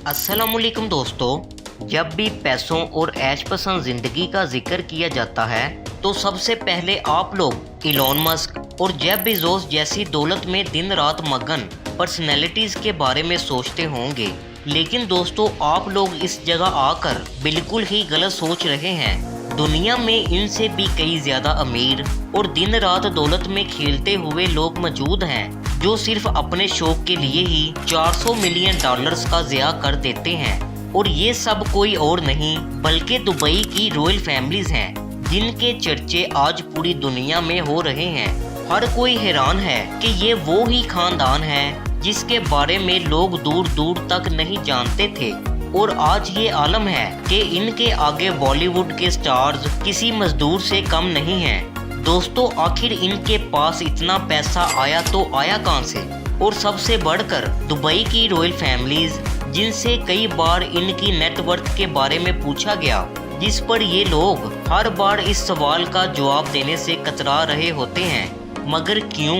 अस्सलामुअलैकुम दोस्तों, जब भी पैसों और ऐश पसंद ज़िंदगी का जिक्र किया जाता है तो सबसे पहले आप लोग इलॉन मस्क और जेफ बेजोस जैसी दौलत में दिन रात मगन पर्सनैलिटीज़ के बारे में सोचते होंगे। लेकिन दोस्तों, आप लोग इस जगह आकर बिल्कुल ही गलत सोच रहे हैं। दुनिया में इनसे भी कई ज़्यादा अमीर और दिन रात दौलत में खेलते हुए लोग मौजूद हैं जो सिर्फ अपने शौक के लिए ही 400 मिलियन डॉलर्स का ज़िया कर देते हैं। और ये सब कोई और नहीं बल्कि दुबई की रॉयल फैमिलीज हैं, जिनके चर्चे आज पूरी दुनिया में हो रहे हैं। हर कोई हैरान है कि ये वो ही खानदान है जिसके बारे में लोग दूर दूर तक नहीं जानते थे। और आज ये आलम है कि इनके आगे बॉलीवुड के स्टार्स किसी मजदूर से कम नहीं हैं। दोस्तों, आखिर इनके पास इतना पैसा आया तो आया कहां से? और सबसे बढ़कर दुबई की रॉयल फैमिलीज, जिनसे कई बार इनकी नेटवर्थ के बारे में पूछा गया, जिस पर ये लोग हर बार इस सवाल का जवाब देने से कतरा रहे होते हैं। मगर क्यों?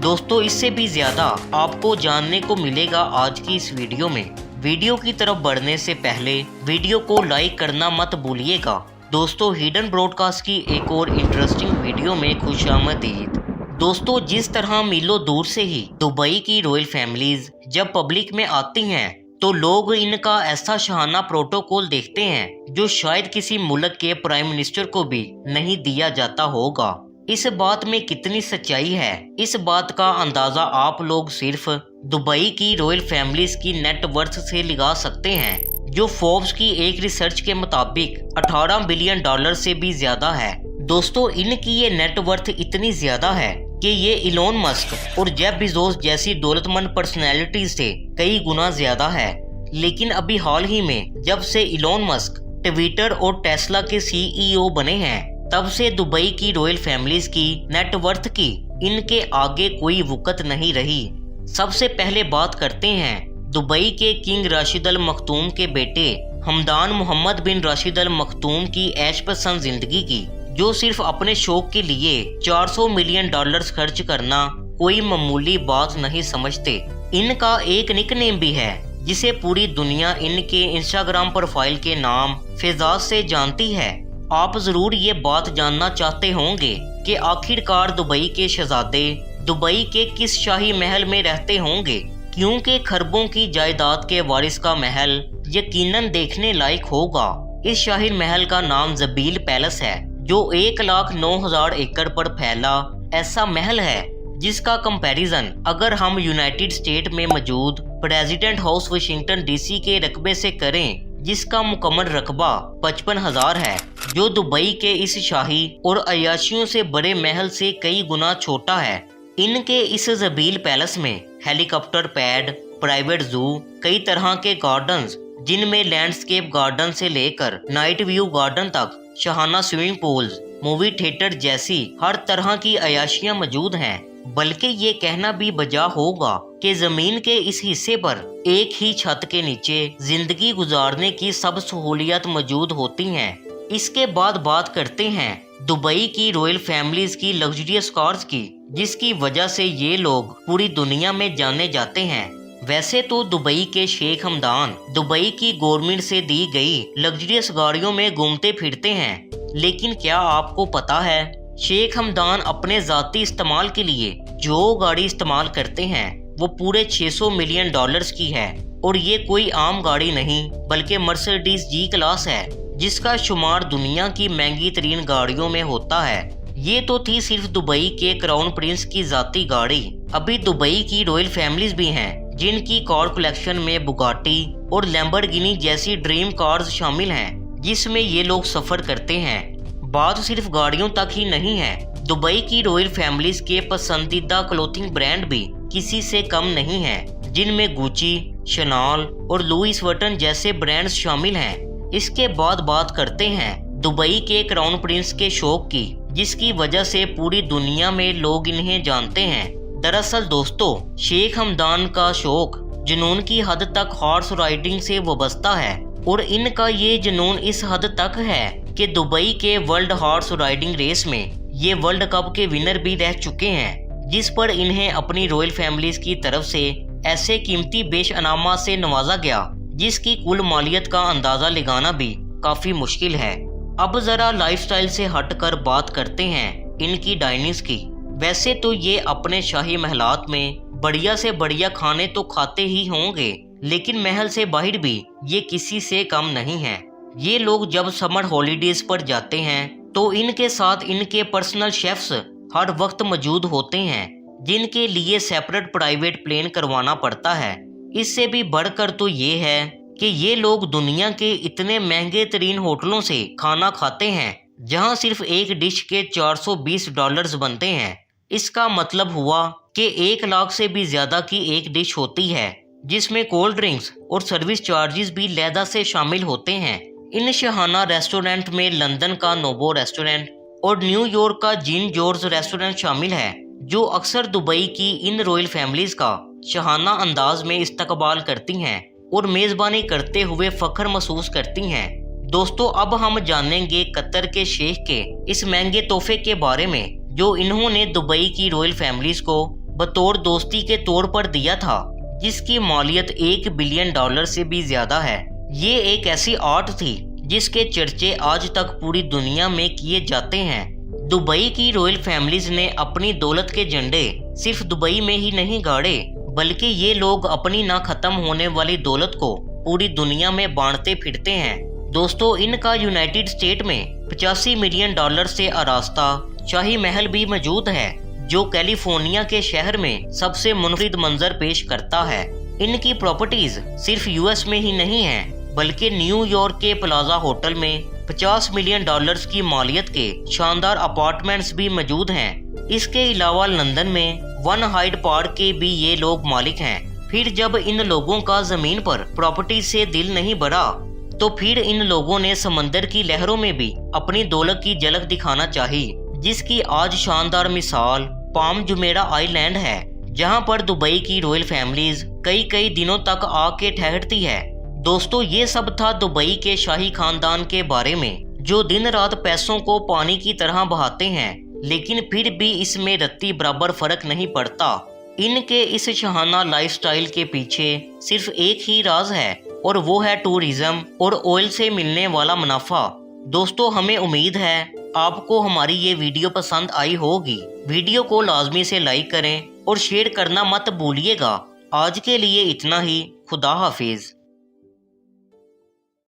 दोस्तों, इससे भी ज्यादा आपको जानने को मिलेगा आज की इस वीडियो में। वीडियो की तरफ बढ़ने से पहले वीडियो को लाइक करना मत भूलिएगा। दोस्तों, हिडन ब्रॉडकास्ट की एक और इंटरेस्टिंग वीडियो में खुशामदीद। दोस्तों, जिस तरह मीलों दूर से ही दुबई की रॉयल फैमिलीज जब पब्लिक में आती हैं तो लोग इनका ऐसा शाहाना प्रोटोकॉल देखते हैं जो शायद किसी मुल्क के प्राइम मिनिस्टर को भी नहीं दिया जाता होगा। इस बात में कितनी सच्चाई है, इस बात का अंदाजा आप लोग सिर्फ दुबई की रॉयल फैमिलीज की नेटवर्थ से लगा सकते हैं, जो फोर्ब्स की एक रिसर्च के मुताबिक 18 बिलियन डॉलर से भी ज्यादा है। दोस्तों, इनकी ये नेटवर्थ इतनी ज्यादा है कि ये इलॉन मस्क और जेफ बेजोस जैसी दौलतमंद पर्सनैलिटीज से कई गुना ज्यादा है। लेकिन अभी हाल ही में जब से इलॉन मस्क ट्विटर और टेस्ला के CEO बने हैं, तब से दुबई की रॉयल फैमिलीज की नेटवर्थ की इनके आगे कोई वक़्त नहीं रही। सबसे पहले बात करते हैं दुबई के किंग राशिद अल मखतूम के बेटे हमदान मोहम्मद बिन राशिद अल मखतूम की ऐश पसंद जिंदगी की, जो सिर्फ अपने शौक के लिए 400 मिलियन डॉलर्स खर्च करना कोई मामूली बात नहीं समझते। इनका एक निकनेम भी है जिसे पूरी दुनिया इनके इंस्टाग्राम प्रोफाइल के नाम फेजाज से जानती है। आप जरूर ये बात जानना चाहते होंगे कि आखिरकार दुबई के शहजादे दुबई के किस शाही महल में रहते होंगे, क्योंकि खरबों की जायदाद के वारिस का महल यकीनन देखने लायक होगा। इस शाही महल का नाम ज़बील पैलेस है, जो 1,09,000 एकड़ पर फैला ऐसा महल है जिसका कंपैरिजन अगर हम यूनाइटेड स्टेट में मौजूद प्रेसिडेंट हाउस वाशिंगटन DC के रकबे से करें, जिसका मुकम्मल रकबा 55,000 है, जो दुबई के इस शाही और अयाशियों से बड़े महल से कई गुना छोटा है। इनके इस ज़बील पैलेस में हेलीकॉप्टर पैड, प्राइवेट जू, कई तरह के गार्डन्स, जिनमें लैंडस्केप गार्डन से लेकर नाइट व्यू गार्डन तक, Shahana swimming pools, movie theatre जैसी हर तरह की अयाशियां मौजूद हैं। बल्कि ये कहना भी बजा होगा कि जमीन के इस हिस्से पर एक ही छत के नीचे जिंदगी गुजारने की सब सहूलियत मौजूद होती हैं। इसके बाद बात करते हैं दुबई की रॉयल फैमिलीज की लग्जरियस कार्स की, जिसकी वजह से ये लोग पूरी दुनिया में जाने जाते हैं। वैसे तो दुबई के शेख हमदान दुबई की गवर्नमेंट से दी गई लग्जरियस गाड़ियों में घूमते फिरते हैं, लेकिन क्या आपको पता है शेख हमदान अपने जाती इस्तेमाल के लिए जो गाड़ी इस्तेमाल करते हैं वो पूरे 600 मिलियन डॉलर्स की है। और ये कोई आम गाड़ी नहीं बल्कि मर्सिडीज G क्लास है, जिसका शुमार दुनिया की महंगी तरीन गाड़ियों में होता है। ये तो थी सिर्फ दुबई के क्राउन प्रिंस की जाती गाड़ी। अभी दुबई की रॉयल फैमिलीज भी हैं जिनकी कार कलेक्शन में बुगाटी और लैम्बोर्गिनी जैसी ड्रीम कार्स शामिल हैं, जिसमें ये लोग सफर करते हैं। बात सिर्फ गाड़ियों तक ही नहीं है, दुबई की रॉयल फैमिलीज के पसंदीदा क्लोथिंग ब्रांड भी किसी से कम नहीं हैं, जिनमें गुची, शनाल और लुइस वुइटन जैसे ब्रांड्स शामिल हैं। इसके बाद बात करते हैं दुबई के क्राउन प्रिंस के शौक की, जिसकी वजह से पूरी दुनिया में लोग इन्हें जानते हैं। दरअसल दोस्तों, शेख हमदान का शौक जुनून की हद तक हॉर्स राइडिंग से वाबस्ता है, और इनका ये जुनून इस हद तक है कि दुबई के वर्ल्ड हॉर्स राइडिंग रेस में ये वर्ल्ड कप के विनर भी रह चुके हैं, जिस पर इन्हें अपनी रॉयल फैमिलीज की तरफ से ऐसे कीमती बेश अनामा से नवाजा गया जिसकी कुल मालियत का अंदाज़ा लगाना भी काफ़ी मुश्किल है। अब ज़रा लाइफस्टाइल से हटकर बात करते हैं इनकी डाइनिंग्स की। वैसे तो ये अपने शाही महलात में बढ़िया से बढ़िया खाने तो खाते ही होंगे, लेकिन महल से बाहर भी ये किसी से कम नहीं है। ये लोग जब समर हॉलीडेज पर जाते हैं तो इनके साथ इनके पर्सनल शेफ्स हर वक्त मौजूद होते हैं, जिनके लिए सेपरेट प्राइवेट प्लेन करवाना पड़ता है। इससे भी बढ़कर तो ये है कि ये लोग दुनिया के इतने महंगे तरीन होटलों से खाना खाते हैं जहां सिर्फ एक डिश के $420 बनते हैं। इसका मतलब हुआ कि 1 लाख से भी ज्यादा की एक डिश होती है, जिसमें कोल्ड ड्रिंक्स और सर्विस चार्जेस भी लहदा से शामिल होते हैं। इन शहाना रेस्टोरेंट में लंदन का नोबो रेस्टोरेंट और न्यूयॉर्क का जीन जॉर्ज रेस्टोरेंट शामिल है, जो अक्सर दुबई की इन रॉयल फैमिलीज का शहाना अंदाज में इस्तकबाल करती हैं और मेज़बानी करते हुए फख्र महसूस करती हैं। दोस्तों, अब हम जानेंगे कतर के शेख के इस महंगे तोहफे के बारे में जो इन्होंने दुबई की रॉयल फैमिलीज को बतौर दोस्ती के तौर पर दिया था, जिसकी मालियत $1 बिलियन से भी ज्यादा है। ये एक ऐसी आर्ट थी जिसके चर्चे आज तक पूरी दुनिया में किए जाते हैं। दुबई की रॉयल फैमिलीज ने अपनी दौलत के झंडे सिर्फ दुबई में ही नहीं गाड़े, बल्कि ये लोग अपनी ना खत्म होने वाली दौलत को पूरी दुनिया में बांटते फिरते हैं। दोस्तों, इनका यूनाइटेड स्टेट में $85 मिलियन से आरास्ता शाही महल भी मौजूद है, जो कैलिफोर्निया के शहर में सबसे मुनफरिद मंजर पेश करता है। इनकी प्रॉपर्टीज सिर्फ यूएस में ही नहीं है, बल्कि न्यूयॉर्क के प्लाजा होटल में $50 मिलियन की मालियत के शानदार अपार्टमेंट्स भी मौजूद हैं। इसके अलावा लंदन में वन हाइड पार्क के भी ये लोग मालिक हैं। फिर जब इन लोगों का जमीन पर प्रॉपर्टी से दिल नहीं भरा, तो फिर इन लोगों ने समंदर की लहरों में भी अपनी दौलत की झलक दिखाना चाही, जिसकी आज शानदार मिसाल पाम जुमेरा आइलैंड है, जहां पर दुबई की रॉयल फैमिलीज कई दिनों तक आके ठहरती है। दोस्तों, ये सब था दुबई के शाही खानदान के बारे में, जो दिन रात पैसों को पानी की तरह बहाते हैं, लेकिन फिर भी इसमें रत्ती बराबर फर्क नहीं पड़ता। इनके इस शहाना लाइफस्टाइल के पीछे सिर्फ एक ही राज है, और वो है टूरिज्म और ऑयल से मिलने वाला मुनाफा। दोस्तों, हमें उम्मीद है आपको हमारी ये वीडियो पसंद आई होगी। वीडियो को लाजमी से लाइक करें और शेयर करना मत भूलिएगा। आज के लिए इतना ही। खुदा हाफिज।